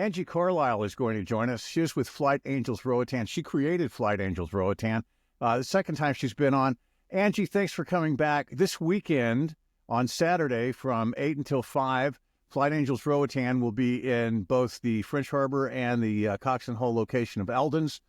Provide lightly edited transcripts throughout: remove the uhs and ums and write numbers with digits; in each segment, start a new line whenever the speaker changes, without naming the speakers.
Angie Carlisle is going to join us. She is with Flight Angels Roatan. She created Flight Angels Roatan. The second time she's been on. Angie, thanks for coming back. This weekend on Saturday from 8 until 5, Flight Angels Roatan will be in both the French Harbor and the Cox and Hull location of Eldon's.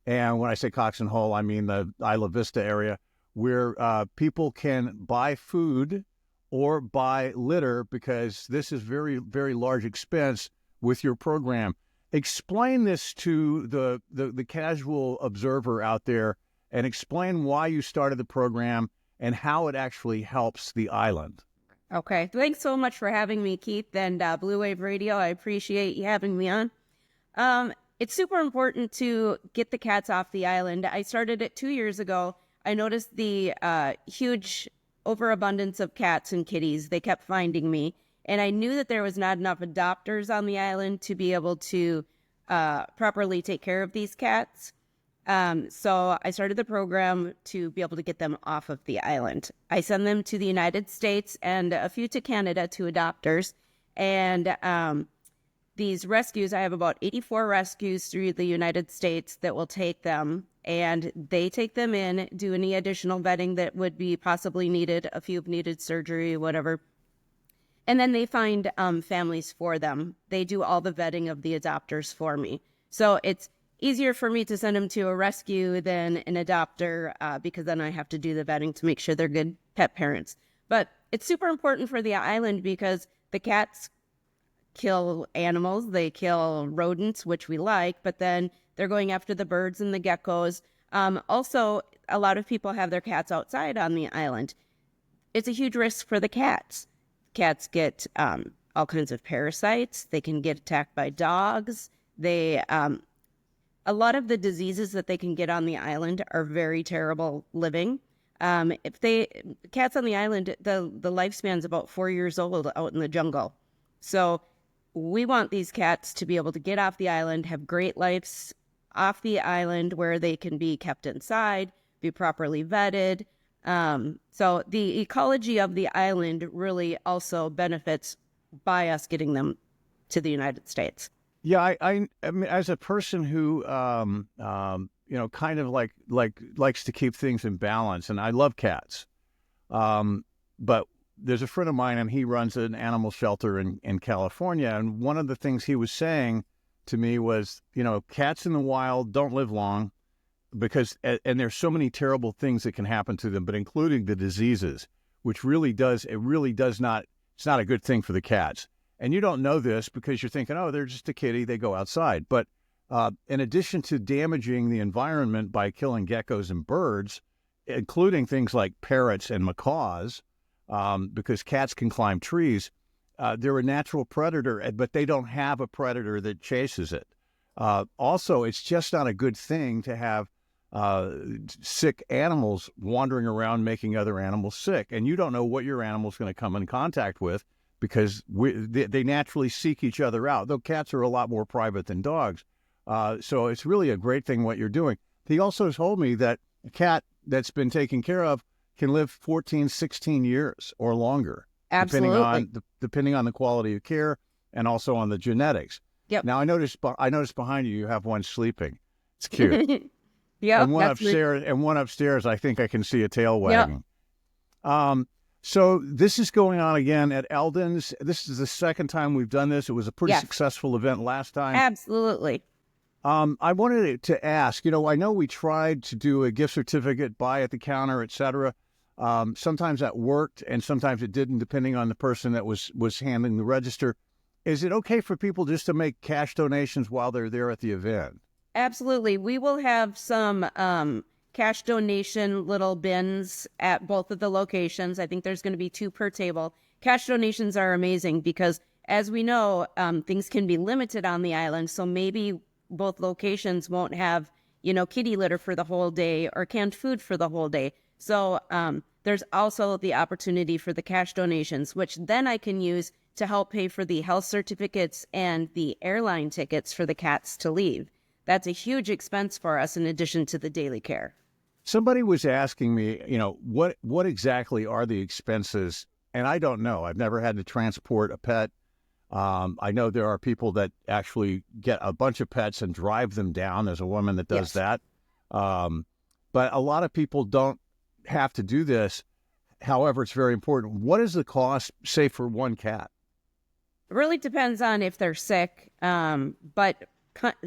And when I say Cox and Hull, I mean the Isla Vista area, where people can buy food or buy litter, because this is very, very large expense with your program. Explain this to the casual observer out there, and explain why you started the program and how it actually helps the island.
Okay. Thanks so much for having me, Keith, and Blue Wave Radio. I appreciate you having me on. It's super important to get the cats off the island. I started it 2 years ago. I noticed the huge overabundance of cats and kitties. They kept finding me. And I knew that there was not enough adopters on the island to be able to properly take care of these cats. So I started the program to be able to get them off of the island. I send them to the United States and a few to Canada to adopters. And these rescues, I have about 84 rescues through the United States that will take them. And they take them in, do any additional vetting that would be possibly needed, a few have needed surgery, whatever. And then they find families for them. They do all the vetting of the adopters for me. So it's easier for me to send them to a rescue than an adopter, because then I have to do the vetting to make sure they're good pet parents. But it's super important for the island because the cats kill animals. They kill rodents, which we like, but then they're going after the birds and the geckos. Also, a lot of people have their cats outside on the island. It's a huge risk for the cats. Cats get all kinds of parasites. They can get attacked by dogs. A lot of the diseases that they can get on the island are very terrible living. Cats on the island, the lifespan's about 4 years old out in the jungle. So we want these cats to be able to get off the island, have great lives off the island where they can be kept inside, be properly vetted. So the ecology of the island really also benefits by us getting them to the United States.
Yeah, I mean, as a person who, kind of likes to keep things in balance, and I love cats, but there's a friend of mine, and he runs an animal shelter in California, and one of the things he was saying to me was, cats in the wild don't live long, because, and there's so many terrible things that can happen to them, but including the diseases, which it's not a good thing for the cats. And you don't know this because you're thinking, oh, they're just a kitty, they go outside. But in addition to damaging the environment by killing geckos and birds, including things like parrots and macaws, because cats can climb trees, they're a natural predator, but they don't have a predator that chases it. Also, it's just not a good thing to have sick animals wandering around making other animals sick. And you don't know what your animal's going to come in contact with, because they naturally seek each other out, though cats are a lot more private than dogs. So it's really a great thing what you're doing. He also told me that a cat that's been taken care of can live 14, 16 years or longer.
Absolutely.
Depending on the quality of care and also on the genetics.
Yep.
Now, I noticed behind you have one sleeping. It's cute.
Yeah.
And one upstairs, I think I can see a tail wagging. Yep. So this is going on again at Eldon's. This is the second time we've done this. It was a pretty successful event last time.
Absolutely.
I wanted to ask, I know we tried to do a gift certificate, buy at the counter, et cetera. Sometimes that worked and sometimes it didn't, depending on the person that was handling the register. Is it okay for people just to make cash donations while they're there at the event?
Absolutely. We will have some cash donation little bins at both of the locations. I think there's going to be 2 per table. Cash donations are amazing because, as we know, things can be limited on the island. So maybe both locations won't have, kitty litter for the whole day or canned food for the whole day. So there's also the opportunity for the cash donations, which then I can use to help pay for the health certificates and the airline tickets for the cats to leave. That's a huge expense for us in addition to the daily care.
Somebody was asking me, what exactly are the expenses? And I don't know. I've never had to transport a pet. I know there are people that actually get a bunch of pets and drive them down. There's a woman that does that. But a lot of people don't have to do this. However, it's very important. What is the cost, say, for one cat?
It really depends on if they're sick, but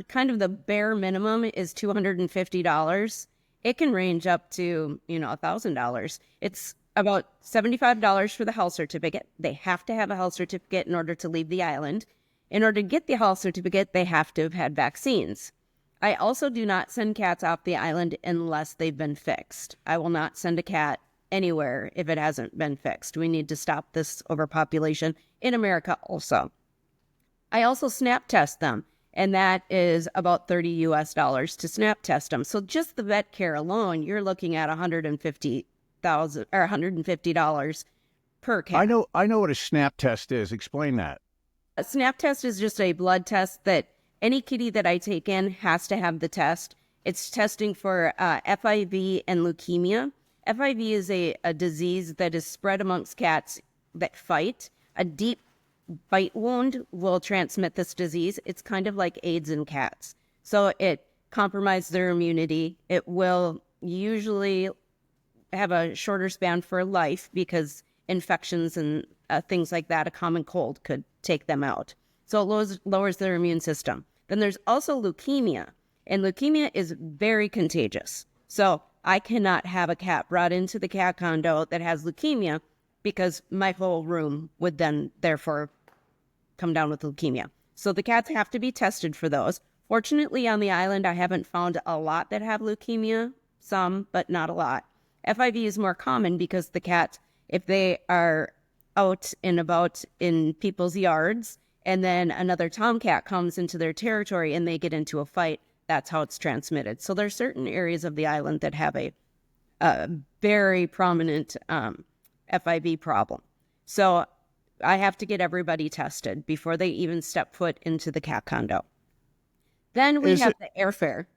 kind of the bare minimum is $250. It can range up to, $1,000. It's about $75 for the health certificate. They have to have a health certificate in order to leave the island. In order to get the health certificate, they have to have had vaccines. I also do not send cats off the island unless they've been fixed. I will not send a cat anywhere if it hasn't been fixed. We need to stop this overpopulation in America also. I also snap test them, and that is about $30 to snap test them. So just the vet care alone, you're looking at $150 per cat.
I know what a snap test is. Explain that.
A snap test is just a blood test that any kitty that I take in has to have the test. It's testing for FIV and leukemia. FIV is a disease that is spread amongst cats that fight. A deep bite wound will transmit this disease. It's kind of like AIDS in cats. So it compromises their immunity. It will usually have a shorter span for life because infections and things like that, a common cold could take them out. So it lowers their immune system. Then there's also leukemia, and leukemia is very contagious. So I cannot have a cat brought into the cat condo that has leukemia because my whole room would then therefore come down with leukemia. So the cats have to be tested for those. Fortunately, on the island, I haven't found a lot that have leukemia, some, but not a lot. FIV is more common because the cats, if they are out and about in people's yards, and then another tomcat comes into their territory and they get into a fight, that's how it's transmitted. So there's certain areas of the island that have a very prominent FIV problem. So I have to get everybody tested before they even step foot into the cat condo. Then we have the airfare.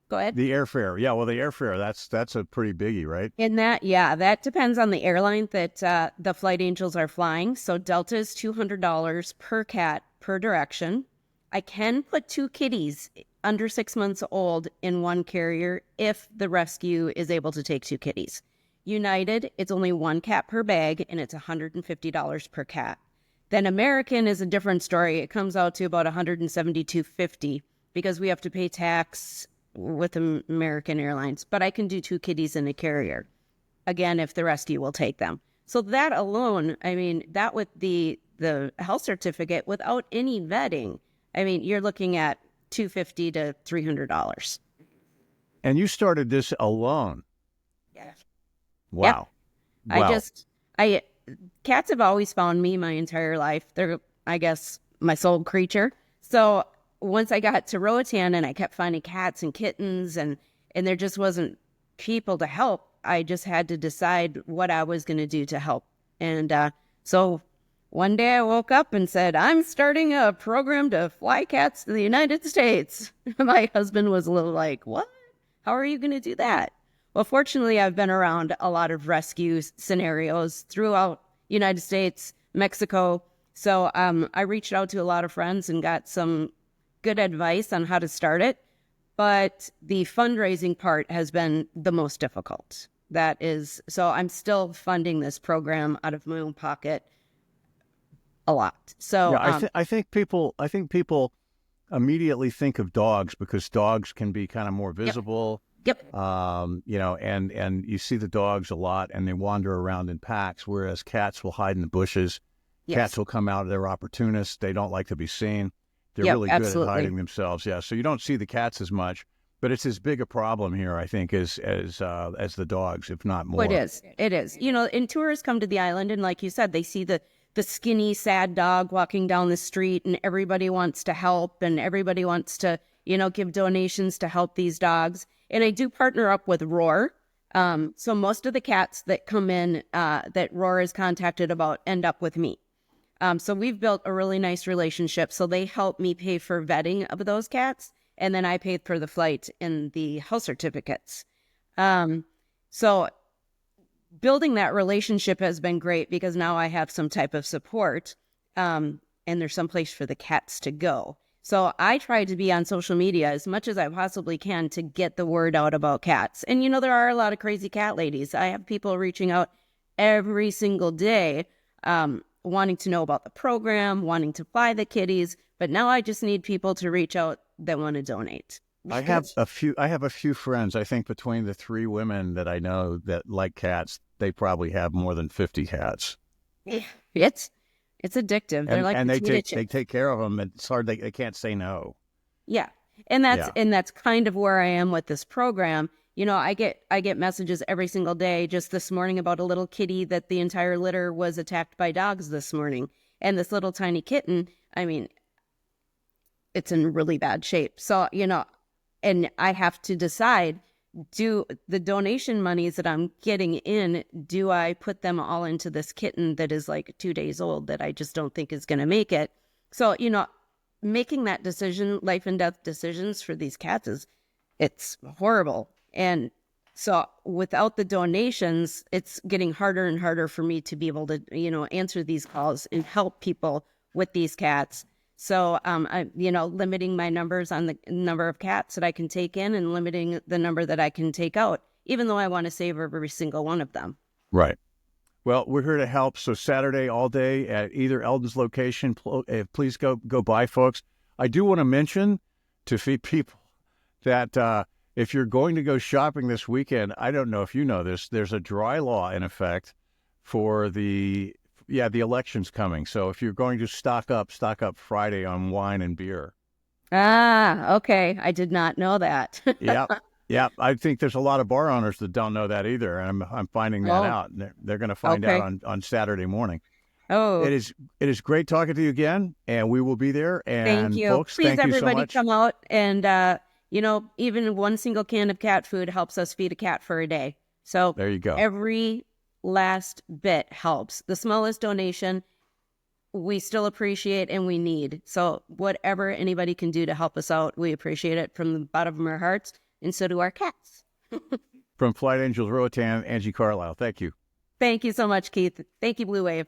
Go ahead.
The airfare. Yeah, well, the airfare, that's a pretty biggie, right?
And that depends on the airline that the Flight Angels are flying. So Delta is $200 per cat per direction. I can put 2 kitties under 6 months old in one carrier if the rescue is able to take 2 kitties. United, it's only 1 cat per bag, and it's $150 per cat. Then American is a different story. It comes out to about $172.50 because we have to pay tax with American Airlines, but I can do 2 kitties in a carrier, again, if the rescue will take them. So that alone, I mean, that with the health certificate, without any vetting, I mean, you're looking at $250 to $300.
And you started this alone.
Yeah.
Wow.
Yep.
Wow.
Cats have always found me my entire life. They're, I guess, my soul creature. So once I got to Roatan and I kept finding cats and kittens and there just wasn't people to help, I just had to decide what I was going to do to help. And so one day I woke up and said, I'm starting a program to fly cats to the United States. My husband was a little like, what? How are you going to do that? Well, fortunately, I've been around a lot of rescue scenarios throughout United States, Mexico. So I reached out to a lot of friends and got some good advice on how to start it. But the fundraising part has been the most difficult. So I'm still funding this program out of my own pocket a lot. So
yeah, I think people immediately think of dogs because dogs can be kind of more visible.
Yep.
And you see the dogs a lot and they wander around in packs, whereas cats will hide in the bushes.
Yes.
Cats will come out. They're opportunists. They don't like to be seen. They're really good at hiding themselves. Yeah. So you don't see the cats as much, but it's as big a problem here, I think, as the dogs, if not more.
It is. And tourists come to the island and like you said, they see the skinny, sad dog walking down the street and everybody wants to help and everybody wants to, give donations to help these dogs. And I do partner up with Roar. So most of the cats that come in that Roar is contacted about end up with me. So we've built a really nice relationship. So they help me pay for vetting of those cats. And then I paid for the flight and the health certificates. So building that relationship has been great because now I have some type of support. and there's some place for the cats to go. So I try to be on social media as much as I possibly can to get the word out about cats. And, there are a lot of crazy cat ladies. I have people reaching out every single day, wanting to know about the program, wanting to buy the kitties. But now I just need people to reach out that want to donate.
I have a few friends. I think between the 3 women that I know that like cats, they probably have more than 50 cats.
Yeah, it's addictive. They're like
and they
they
take care of them. It's hard. They can't say no.
Yeah. And that's kind of where I am with this program. I get messages every single day. Just this morning about a little kitty that the entire litter was attacked by dogs this morning. And this little tiny kitten, I mean, it's in really bad shape. So, and I have to decide, do the donation monies that I'm getting in, do I put them all into this kitten that is like 2 days old that I just don't think is going to make it? So, making that decision, life and death decisions for these cats it's horrible. And so without the donations, it's getting harder and harder for me to be able to, answer these calls and help people with these cats. So, limiting my numbers on the number of cats that I can take in and limiting the number that I can take out, even though I want to save every single one of them.
Right. Well, we're here to help. So Saturday all day at either Eldon's location. Please go by, folks. I do want to mention to people that if you're going to go shopping this weekend, I don't know if you know this, there's a dry law in effect for the election's coming. So if you're going to stock up Friday on wine and beer.
Ah, okay. I did not know that.
Yeah. I think there's a lot of bar owners that don't know that either. And I'm finding that out. And they're going to find out on Saturday morning.
Oh,
it is great talking to you again, and we will be there. And
thank you.
Folks,
please,
thank you so
everybody,
much.
come out and even one single can of cat food helps us feed a cat for a day. So
there you go.
Every last bit helps. The smallest donation we still appreciate and we need. So whatever anybody can do to help us out, we appreciate it from the bottom of our hearts, and so do our cats.
From Flight Angels Roatan, Angie Carlisle. Thank you.
Thank you so much, Keith. Thank you, Blue Wave.